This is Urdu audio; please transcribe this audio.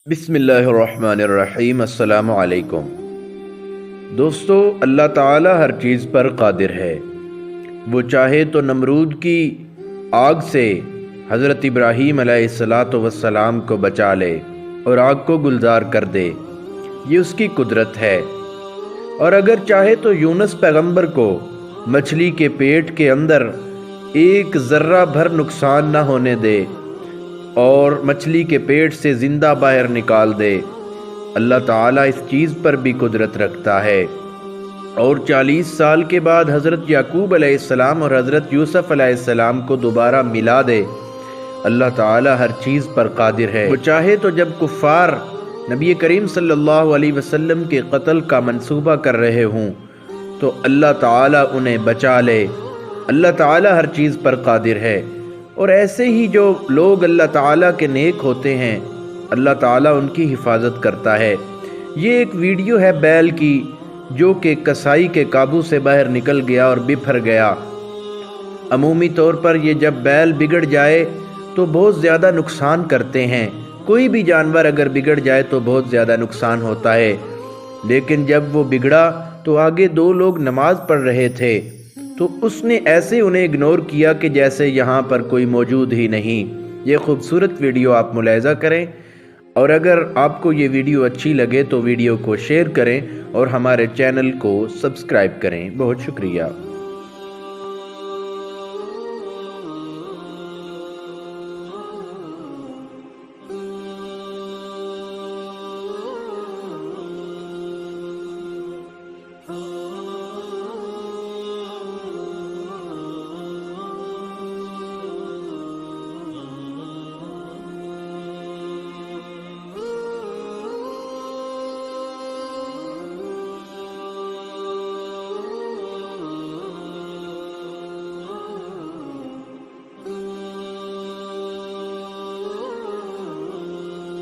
بسم اللہ الرحمن الرحیم۔ السلام علیکم دوستو، اللہ تعالی ہر چیز پر قادر ہے۔ وہ چاہے تو نمرود کی آگ سے حضرت ابراہیم علیہ السلام کو بچا لے اور آگ کو گلزار کر دے، یہ اس کی قدرت ہے۔ اور اگر چاہے تو یونس پیغمبر کو مچھلی کے پیٹ کے اندر ایک ذرہ بھر نقصان نہ ہونے دے اور مچھلی کے پیٹ سے زندہ باہر نکال دے۔ اللہ تعالیٰ اس چیز پر بھی قدرت رکھتا ہے۔ اور 40 سال کے بعد حضرت یعقوب علیہ السلام اور حضرت یوسف علیہ السلام کو دوبارہ ملا دے۔ اللہ تعالیٰ ہر چیز پر قادر ہے۔ وہ چاہے تو جب کفار نبی کریم صلی اللہ علیہ وسلم کے قتل کا منصوبہ کر رہے ہوں تو اللہ تعالیٰ انہیں بچا لے۔ اللہ تعالیٰ ہر چیز پر قادر ہے۔ اور ایسے ہی جو لوگ اللہ تعالیٰ کے نیک ہوتے ہیں، اللہ تعالیٰ ان کی حفاظت کرتا ہے۔ یہ ایک ویڈیو ہے بیل کی جو کہ کسائی کے قابو سے باہر نکل گیا اور بپھر گیا۔ عمومی طور پر یہ جب بیل بگڑ جائے تو بہت زیادہ نقصان کرتے ہیں۔ کوئی بھی جانور اگر بگڑ جائے تو بہت زیادہ نقصان ہوتا ہے، لیکن جب وہ بگڑا تو آگے 2 لوگ نماز پڑھ رہے تھے تو اس نے ایسے انہیں اگنور کیا کہ جیسے یہاں پر کوئی موجود ہی نہیں۔ یہ خوبصورت ویڈیو آپ ملاحظہ کریں، اور اگر آپ کو یہ ویڈیو اچھی لگے تو ویڈیو کو شیئر کریں اور ہمارے چینل کو سبسکرائب کریں۔ بہت شکریہ۔